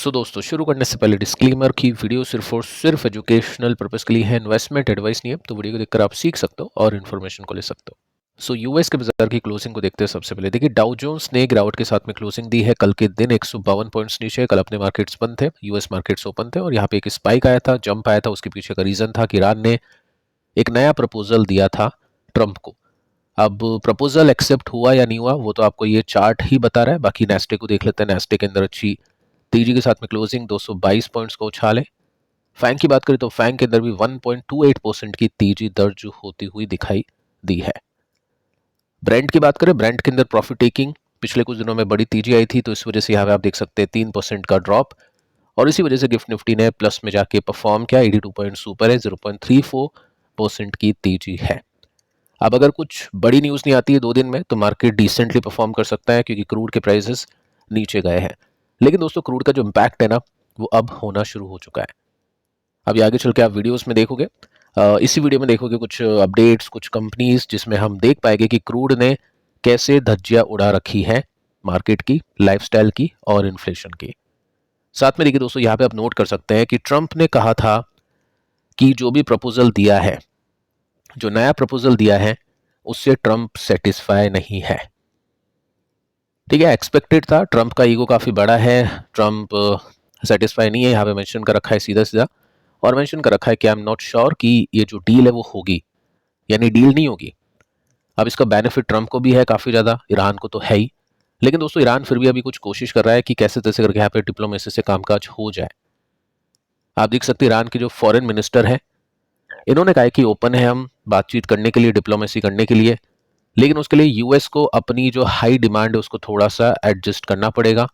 सो दोस्तों शुरू करने से पहले डिस्क्लेमर की वीडियो सिर्फ और सिर्फ एजुकेशनल पर्पस के लिए है, इन्वेस्टमेंट एडवाइस नहीं है। तो वीडियो को देखकर आप सीख सकते हो और इन्फॉर्मेशन को ले सकते हो। सो यूएस के बाजार की क्लोजिंग को देखते हैं। सबसे पहले देखिए, डाउ जोन्स ने गिरावट के साथ में क्लोजिंग दी है। कल के दिन 152 पॉइंट्स नीचे। कल अपने मार्केट्स बंद थे, यूएस मार्केट्स ओपन थे और यहाँ पे एक स्पाइक आया था, जंप आया था। उसके पीछे का रीजन था कि ईरान ने एक नया प्रपोजल दिया था ट्रंप को। अब प्रपोजल एक्सेप्ट हुआ या नहीं हुआ वो तो आपको ये चार्ट ही बता रहा है। बाकी नेस्टे को देख लेते हैं। नेस्टे के अंदर अच्छी तेजी के साथ में क्लोजिंग 222 पॉइंट्स को उछाले। फैंग की बात करें तो फैंग के अंदर भी 1.28% की तेजी दर्ज होती हुई दिखाई दी है। ब्रेंट की बात करें, ब्रेंट के अंदर प्रॉफिट टेकिंग पिछले कुछ दिनों में बड़ी तेजी आई थी, तो इस वजह से यहाँ पे आप देख सकते हैं 3% का ड्रॉप और इसी वजह से गिफ्ट निफ्टी ने प्लस में जाके परफॉर्म किया। 82 पॉइंट्स ऊपर है, 0.34% की तेजी है। अब अगर कुछ बड़ी न्यूज़ नहीं आती है 2 दिन में तो मार्केट डिसेंटली परफॉर्म कर सकता है, क्योंकि क्रूड के प्राइसेस नीचे गए हैं। लेकिन दोस्तों क्रूड का जो इम्पैक्ट है ना, वो अब होना शुरू हो चुका है। अभी आगे चल के आप वीडियोस में देखोगे, इसी वीडियो में देखोगे कुछ अपडेट्स, कुछ कंपनीज, जिसमें हम देख पाएंगे कि क्रूड ने कैसे धज्जियां उड़ा रखी है मार्केट की, लाइफस्टाइल की और इन्फ्लेशन की। साथ में देखिए दोस्तों, यहाँ पे आप नोट कर सकते हैं कि ट्रंप ने कहा था कि जो भी प्रपोजल दिया है, जो नया प्रपोजल दिया है, उससे ट्रंप सेटिस्फाई नहीं है। ठीक है, एक्सपेक्टेड था। ट्रंप का ईगो काफ़ी बड़ा है, ट्रंप सेटिस्फाई नहीं है। यहाँ पे मेंशन कर रखा है सीधा सीधा, और मेंशन कर रखा है कि आई एम नॉट श्योर कि ये जो डील है वो होगी, यानी डील नहीं होगी। अब इसका बेनिफिट ट्रंप को भी है काफ़ी ज़्यादा, ईरान को तो है ही। लेकिन दोस्तों ईरान फिर भी अभी कुछ कोशिश कर रहा है कि कैसे तैसे करके यहाँ पे डिप्लोमेसी से कामकाज हो जाए। आप देख सकते हैं ईरान के जो फॉरेन मिनिस्टर है, इन्होंने कहा है कि ओपन है हम बातचीत करने के लिए, डिप्लोमेसी करने के लिए, लेकिन उसके लिए यूएस को अपनी जो हाई डिमांड है उसको थोड़ा सा एडजस्ट करना पड़ेगा,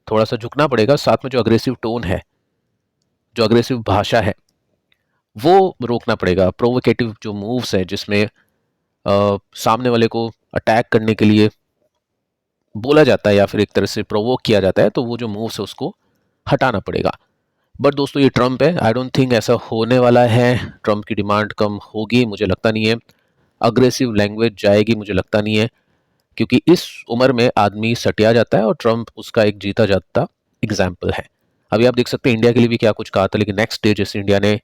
थोड़ा सा झुकना पड़ेगा। साथ में जो अग्रेसिव टोन है, जो अग्रेसिव भाषा है, वो रोकना पड़ेगा। प्रोवोकेटिव जो मूव्स है, जिसमें सामने वाले को अटैक करने के लिए बोला जाता है या फिर एक तरह से प्रोवोक किया जाता है, तो वो जो मूव्स है उसको हटाना पड़ेगा। बट दोस्तों ये ट्रंप है, आई डोंट थिंक ऐसा होने वाला है। ट्रंप की डिमांड कम होगी, मुझे लगता नहीं है। अग्रेसिव लैंग्वेज जाएगी, मुझे लगता नहीं है, क्योंकि इस उम्र में आदमी सटिया जाता है और ट्रंप उसका एक जीता जाता एग्जाम्पल है। अभी आप देख सकते हैं इंडिया के लिए भी क्या कुछ कहा था, लेकिन नेक्स्ट डे जैसे इंडिया ने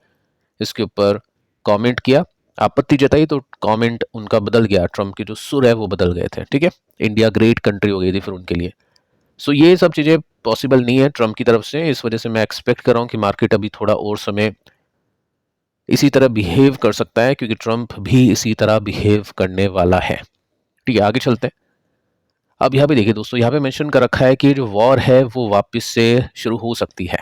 इसके ऊपर कमेंट किया, आपत्ति जताई, तो कमेंट उनका बदल गया। ट्रंप की जो सुर है वो बदल गए थे। ठीक है, इंडिया ग्रेट कंट्री हो गई थी फिर उनके लिए। सो ये सब चीज़ें पॉसिबल नहीं है ट्रंप की तरफ से। इस वजह से मैं एक्सपेक्ट कर रहा हूँ कि मार्केट अभी थोड़ा और समय इसी तरह बिहेव कर सकता है, क्योंकि ट्रंप भी इसी तरह बिहेव करने वाला है। ठीक है, आगे चलते हैं। अब यहाँ पे देखिए दोस्तों, यहाँ पे मेंशन कर रखा है कि जो वॉर है वो वापस से शुरू हो सकती है।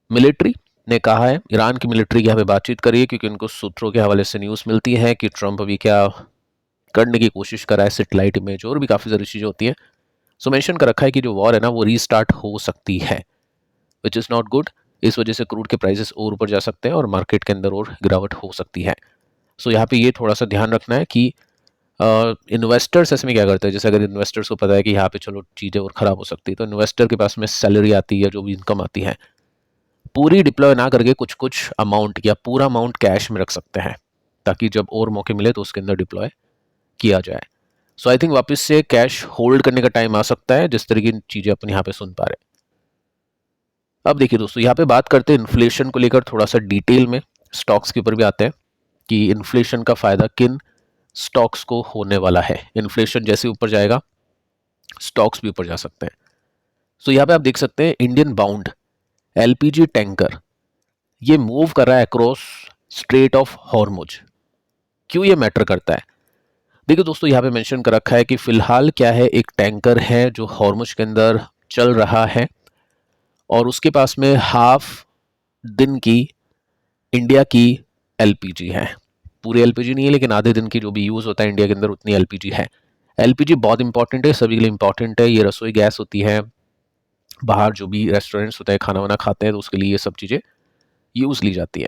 मिलिट्री ने कहा है, ईरान की मिलिट्री की यहाँ पे बातचीत करिए, क्योंकि उनको सूत्रों के हवाले से न्यूज़ मिलती है कि ट्रंप अभी क्या करने की कोशिश कर रहा है, सेटेलाइट इमेज और भी काफ़ी सारी चीज़ें होती हैं। सो मेंशन कर रखा है कि जो वॉर है ना वो रीस्टार्ट हो सकती है, विच इज़ नॉट गुड। इस वजह से क्रूड के प्राइसेस और ऊपर जा सकते हैं और मार्केट के अंदर और गिरावट हो सकती है। सो यहाँ पे ये थोड़ा सा ध्यान रखना है कि इन्वेस्टर्स ऐसे में क्या करते हैं। जैसे अगर इन्वेस्टर्स को पता है कि यहाँ पे चलो चीज़ें और ख़राब हो सकती है, तो इन्वेस्टर के पास में सैलरी आती है, जो भी इनकम आती है, पूरी डिप्लॉय ना करके कुछ कुछ अमाउंट या पूरा अमाउंट कैश में रख सकते हैं, ताकि जब और मौके मिले तो उसके अंदर डिप्लॉय किया जाए। सो आई थिंक वापस से कैश होल्ड करने का टाइम आ सकता है, जिस तरह की चीज़ें अपन यहाँ पे सुन पा रहे हैं। अब देखिए दोस्तों, यहाँ पे बात करते हैं इन्फ्लेशन को लेकर थोड़ा सा डिटेल में। स्टॉक्स के ऊपर भी आते हैं कि इन्फ्लेशन का फ़ायदा किन स्टॉक्स को होने वाला है। इन्फ्लेशन जैसे ऊपर जाएगा, स्टॉक्स भी ऊपर जा सकते हैं। सो यहाँ पे आप देख सकते हैं इंडियन बाउंड एलपीजी टैंकर ये मूव कर रहा है अक्रॉस स्ट्रेट ऑफ हॉर्मुज। क्यों ये मैटर करता है? देखिए दोस्तों, यहाँ पे मेंशन कर रखा है कि फिलहाल क्या है, एक टैंकर है जो हॉर्मुज के अंदर चल रहा है और उसके पास में हाफ दिन की इंडिया की एलपीजी है। पूरी एलपीजी नहीं है, लेकिन आधे दिन की जो भी यूज़ होता है इंडिया के अंदर उतनी एलपीजी है। एलपीजी बहुत इंपॉर्टेंट है, सभी के लिए इंपॉर्टेंट है। ये रसोई गैस होती है, बाहर जो भी रेस्टोरेंट्स होते हैं खाना वाना खाते हैं तो उसके लिए ये सब चीज़ें यूज़ ली जाती है।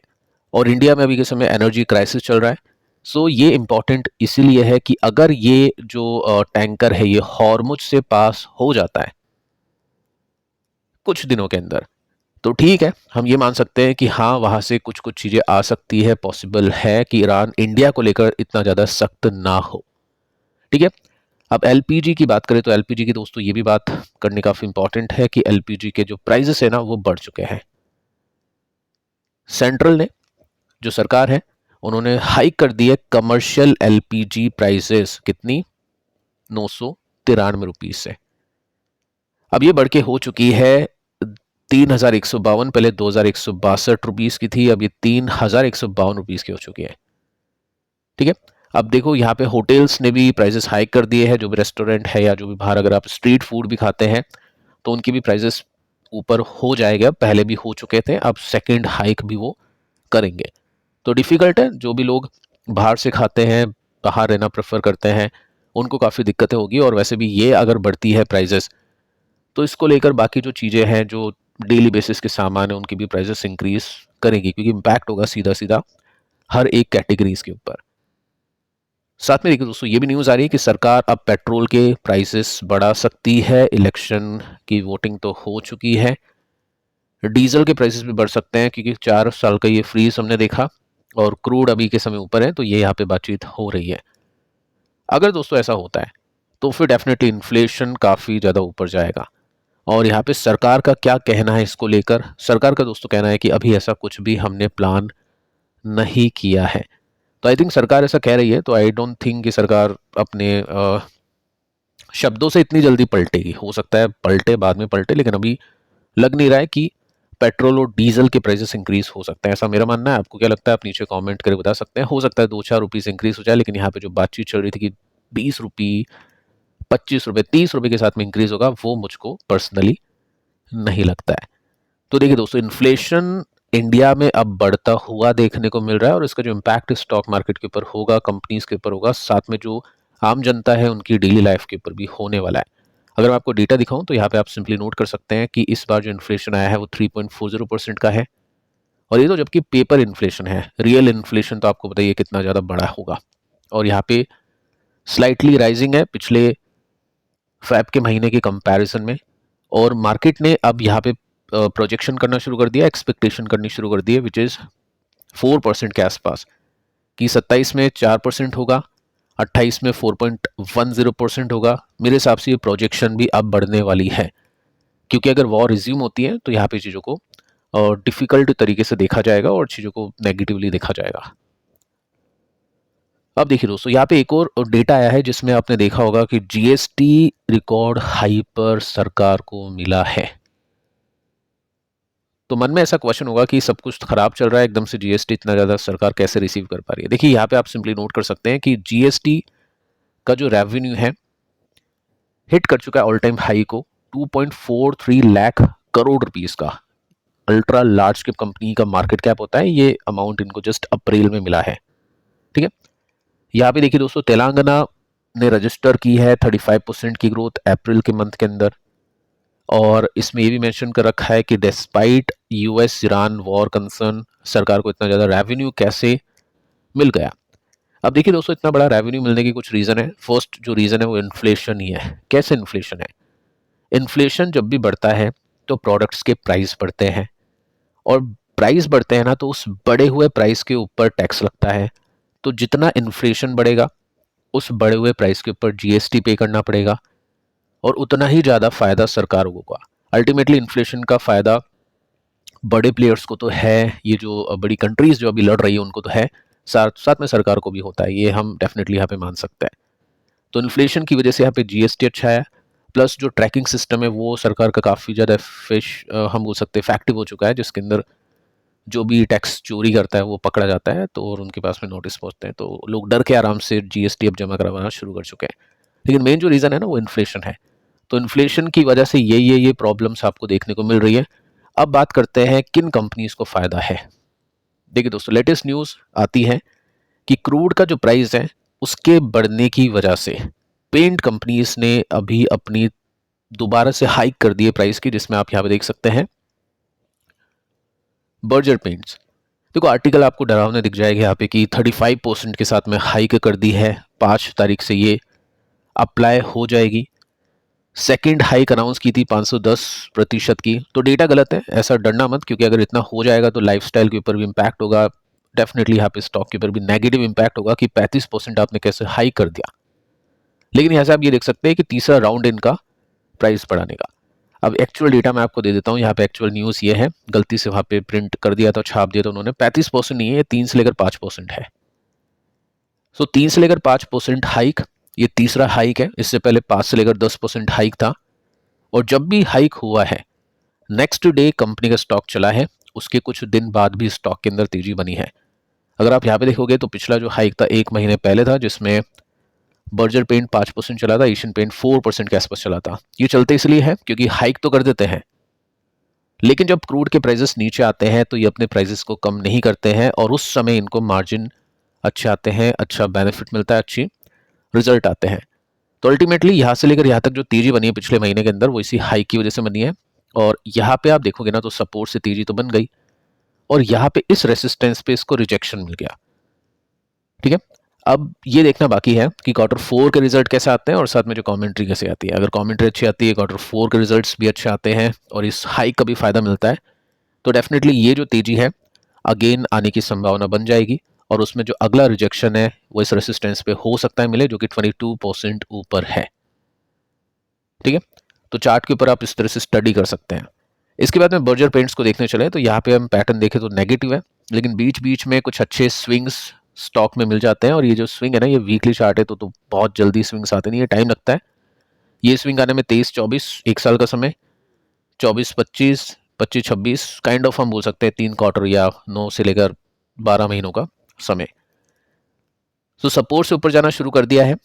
और इंडिया में अभी के समय एनर्जी क्राइसिस चल रहा है। सो ये इम्पॉर्टेंट इसीलिए है कि अगर ये जो टैंकर है ये हॉर्मुज से पास हो जाता है कुछ दिनों के अंदर, तो ठीक है, हम ये मान सकते हैं कि हाँ वहाँ से कुछ कुछ चीज़ें आ सकती है। पॉसिबल है कि ईरान इंडिया को लेकर इतना ज़्यादा सख्त ना हो। ठीक है, अब एलपीजी की बात करें तो एलपीजी की दोस्तों ये भी बात करनी काफ़ी इंपॉर्टेंट है कि एलपीजी के जो प्राइजेस है ना वो बढ़ चुके हैं। सेंट्रल ने, जो सरकार है, उन्होंने हाइक कर दी है कमर्शियल एलपीजी प्राइसेस, कितनी, 993 रुपीज से। अब ये बढ़ के हो चुकी है 3152, पहले 2162 रुपीज की थी, अब ये 3152 रुपीज की हो चुकी है। ठीक है। अब देखो यहाँ पे होटल्स ने भी प्राइसेस हाइक कर दिए हैं, जो भी रेस्टोरेंट है या जो भी बाहर अगर आप स्ट्रीट फूड भी खाते हैं तो उनकी भी प्राइसेस ऊपर हो जाएगा, पहले भी हो चुके थे, अब सेकंड हाइक भी वो करेंगे। तो डिफ़िकल्ट है, जो भी लोग बाहर से खाते हैं, बाहर रहना प्रेफर करते हैं, उनको काफ़ी दिक्कतें होगी। और वैसे भी ये अगर बढ़ती है प्राइसेस तो इसको लेकर बाकी जो चीज़ें हैं, जो डेली बेसिस के सामान है, उनकी भी प्राइसेस इंक्रीज करेंगी, क्योंकि इम्पैक्ट होगा सीधा सीधा हर एक कैटेगरीज के ऊपर। साथ में देखिए दोस्तों, ये भी न्यूज़ आ रही है कि सरकार अब पेट्रोल के प्राइसेस बढ़ा सकती है। इलेक्शन की वोटिंग तो हो चुकी है, डीजल के प्राइसेस भी बढ़ सकते हैं, क्योंकि 4 साल का ये फ्रीज हमने देखा और क्रूड अभी के समय ऊपर है, तो ये यहाँ पे बातचीत हो रही है। अगर दोस्तों ऐसा होता है तो फिर डेफिनेटली इन्फ्लेशन काफ़ी ज़्यादा ऊपर जाएगा। और यहाँ पे सरकार का क्या कहना है इसको लेकर? सरकार का दोस्तों कहना है कि अभी ऐसा कुछ भी हमने प्लान नहीं किया है। तो आई थिंक सरकार ऐसा कह रही है, तो आई डोंट थिंक कि सरकार अपने शब्दों से इतनी जल्दी पलटेगी। हो सकता है पलटे, बाद में पलटे, लेकिन अभी लग नहीं रहा है कि पेट्रोल और डीजल के प्राइसेस इंक्रीज हो सकते हैं, ऐसा मेरा मानना है। आपको क्या लगता है? आप नीचे कमेंट करके बता सकते हैं। हो सकता है 2-4 रुपीस इंक्रीज हो जाए, लेकिन यहाँ पे जो बातचीत चल रही थी कि 20 रुपये, 25 रुपये, 30 रुपये के साथ में इंक्रीज होगा, वो मुझको पर्सनली नहीं लगता है। तो देखिए दोस्तों, इन्फ्लेशन इंडिया में अब बढ़ता हुआ देखने को मिल रहा है, और इसका जो इम्पैक्ट स्टॉक मार्केट के ऊपर होगा, कंपनीज के ऊपर होगा, साथ में जो आम जनता है उनकी डेली लाइफ के ऊपर भी होने वाला है। अगर मैं आपको डेटा दिखाऊं तो यहाँ पे आप सिंपली नोट कर सकते हैं कि इस बार जो इन्फ्लेशन आया है वो 3.40% का है, और ये तो जबकि पेपर इन्फ्लेशन है। रियल इन्फ्लेशन तो आपको बताइए कितना ज़्यादा बड़ा होगा। और यहाँ पे स्लाइटली राइजिंग है पिछले फैब के महीने के कंपैरिजन में, और मार्केट ने अब यहाँ पे प्रोजेक्शन करना शुरू कर दिया, एक्सपेक्टेशन करनी शुरू कर दी है, विच इज़ 4% के आसपास, कि 27 में 4% होगा, 28 में 4.10% होगा। मेरे हिसाब से ये प्रोजेक्शन भी अब बढ़ने वाली है, क्योंकि अगर वॉर रिज्यूम होती है तो यहाँ पे चीज़ों को डिफ़िकल्ट तरीके से देखा जाएगा और चीज़ों को नेगेटिवली देखा जाएगा। अब देखिए दोस्तों, यहाँ पे एक और डेटा आया है जिसमें आपने देखा होगा कि जीएसटी रिकॉर्ड हाई पर सरकार को मिला है। तो मन में ऐसा क्वेश्चन होगा कि सब कुछ खराब चल रहा है, एकदम से जीएसटी इतना ज़्यादा सरकार कैसे रिसीव कर पा रही है? देखिए यहाँ पे आप सिंपली नोट कर सकते हैं कि जीएसटी का जो रेवेन्यू है हिट कर चुका है ऑल टाइम हाई को, 2.43 लाख करोड़ रुपीस का। अल्ट्रा लार्ज कैप कंपनी का मार्केट कैप होता है, ये अमाउंट इनको जस्ट अप्रैल में मिला है। ठीक है। यहाँ पे देखिए दोस्तों, तेलंगाना ने रजिस्टर की है 35% की ग्रोथ अप्रैल के मंथ के अंदर, और इसमें ये भी मेंशन कर रखा है कि despite US Iran war concern, सरकार को इतना ज़्यादा रेवेन्यू कैसे मिल गया? अब देखिए दोस्तों, इतना बड़ा रेवेन्यू मिलने की कुछ रीज़न है। फर्स्ट जो रीज़न है वो इन्फ्लेशन ही है। कैसे इन्फ्लेशन है? इन्फ्लेशन जब भी बढ़ता है तो प्रोडक्ट्स के प्राइस बढ़ते हैं, और प्राइस बढ़ते हैं ना, तो उस बढ़े हुए प्राइस के ऊपर टैक्स लगता है। तो जितना इन्फ्लेशन बढ़ेगा उस बढ़े हुए प्राइस के ऊपर जीएसटी पे करना पड़ेगा, और उतना ही ज़्यादा फ़ायदा सरकारों को होगा। अल्टीमेटली इन्फ्लेशन का फ़ायदा बड़े प्लेयर्स को तो है, ये जो बड़ी कंट्रीज़ जो अभी लड़ रही है उनको तो है, साथ साथ में सरकार को भी होता है, ये हम डेफिनेटली यहाँ पे मान सकते हैं। तो इन्फ्लेशन की वजह से यहाँ पे जीएसटी अच्छा है, प्लस जो ट्रैकिंग सिस्टम है वो सरकार का काफ़ी ज़्यादा हम बोल सकते हैं इफेक्टिव हो चुका है, जिसके अंदर जो भी टैक्स चोरी करता है वो पकड़ा जाता है, तो और उनके पास में नोटिस पहुंचते हैं, तो लोग डर के आराम से जीएसटी अब जमा करवाना शुरू कर चुके हैं। लेकिन मेन जो रीज़न है ना वो इन्फ्लेशन है। तो इन्फ्लेशन की वजह से ये प्रॉब्लम्स आपको देखने को मिल रही है। अब बात करते हैं किन कंपनीज को फ़ायदा है। देखिए दोस्तों, लेटेस्ट न्यूज़ आती है कि क्रूड का जो प्राइस है उसके बढ़ने की वजह से पेंट कंपनीज ने अभी अपनी दोबारा से हाइक कर दी है प्राइस की, जिसमें आप यहाँ पे देख सकते हैं बर्जर पेंट्स। देखो आर्टिकल आपको डरावने दिख जाएगा यहाँ पे कि 35% के साथ में हाइक कर दी है, 5 तारीख से ये अप्लाई हो जाएगी। सेकंड हाइक अनाउंस की थी 510% की। तो डेटा गलत है, ऐसा डरना मत, क्योंकि अगर इतना हो जाएगा तो लाइफस्टाइल के ऊपर भी इम्पैक्ट होगा, डेफिनेटली यहाँ पे स्टॉक के ऊपर भी नेगेटिव इम्पैक्ट होगा कि 35% आपने कैसे हाइक कर दिया। लेकिन यहाँ से आप ये देख सकते हैं कि तीसरा राउंड इनका प्राइस बढ़ाने का। अब एक्चुअल डेटा मैं आपको दे देता हूँ, यहाँ पे एक्चुअल न्यूज़ ये है, गलती से वहाँ पे प्रिंट कर दिया था, छाप दिया था उन्होंने, 35% नहीं है, ये 3 से लेकर 5% है। सो 3 से लेकर 5% हाइक, ये तीसरा हाइक है। इससे पहले 5 से लेकर 10% हाइक था। और जब भी हाइक हुआ है, नेक्स्ट डे कंपनी का स्टॉक चला है, उसके कुछ दिन बाद भी स्टॉक के अंदर तेजी बनी है। अगर आप यहाँ पे देखोगे तो पिछला जो हाइक था 1 महीने पहले था, जिसमें बर्जर पेंट 5% चला था, एशियन पेंट 4% के आसपास चला था। ये चलते इसलिए है क्योंकि हाइक तो कर देते हैं, लेकिन जब क्रूड के प्राइसेस नीचे आते हैं तो ये अपने प्राइसेस को कम नहीं करते हैं, और उस समय इनको मार्जिन अच्छे आते हैं, अच्छा बेनिफिट मिलता है, अच्छी रिजल्ट आते हैं। तो अल्टीमेटली यहाँ से लेकर यहाँ तक जो तेजी बनी है पिछले महीने के अंदर, वो इसी हाइक की वजह से बनी है। और यहाँ पे आप देखोगे ना तो सपोर्ट से तेजी तो बन गई, और यहाँ पे इस रेसिस्टेंस पे इसको रिजेक्शन मिल गया। ठीक है, अब ये देखना बाकी है कि Q4 के रिजल्ट कैसे आते हैं और साथ में जो कमेंट्री कैसे आती है। अगर कमेंट्री अच्छी आती है, Q4 के रिजल्ट्स भी अच्छे आते हैं और इस हाइक का भी फायदा मिलता है, तो डेफिनेटली ये जो तेजी है अगेन आने की संभावना बन जाएगी, और उसमें जो अगला रिजेक्शन है वो इस रेसिस्टेंस पे हो सकता है मिले, जो कि 22% ऊपर है। ठीक है, तो चार्ट के ऊपर आप इस तरह से स्टडी कर सकते हैं। इसके बाद में बर्जर पेंट्स को देखने चले तो यहाँ पे हम पैटर्न देखें तो नेगेटिव है, लेकिन बीच बीच में कुछ अच्छे स्विंग्स स्टॉक में मिल जाते हैं। और ये जो स्विंग है ना, ये वीकली चार्ट है, तो बहुत जल्दी स्विंग्स आते नहीं है, टाइम लगता है। ये स्विंग आने में 23-24 एक साल का समय, 24-25, 25-26 काइंड ऑफ हम बोल सकते हैं 3 क्वार्टर या 9 से लेकर 12 महीनों का समय। तो सपोर्ट से ऊपर जाना शुरू कर दिया है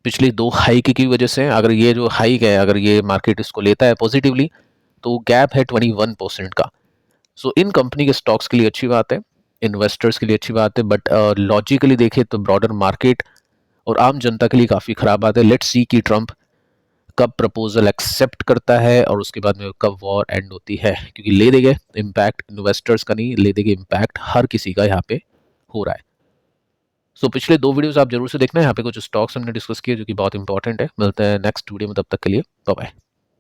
पिछली 2 हाइक की वजह से। अगर ये जो हाइक है, अगर ये मार्केट इसको लेता है पॉजिटिवली, तो गैप है 21% का। सो इन कंपनी के स्टॉक्स के लिए अच्छी बात है, इन्वेस्टर्स के लिए अच्छी बात है, बट लॉजिकली देखें तो ब्रॉडर मार्केट और आम जनता के लिए काफ़ी ख़राब बात है। लेट्स सी कि ट्रंप कब प्रपोजल एक्सेप्ट करता है और उसके बाद में कब वॉर एंड होती है, क्योंकि ले देंगे इम्पैक्ट इन्वेस्टर्स का नहीं, ले देंगे इम्पैक्ट हर किसी का यहाँ पे हो रहा है। सो पिछले 2 वीडियोस आप जरूर से देखना है, यहाँ पे कुछ स्टॉक्स हमने डिस्कस किए जो कि बहुत इंपॉर्टेंट है। मिलते हैं नेक्स्ट वीडियो में, तब तक के लिए बाय बाय।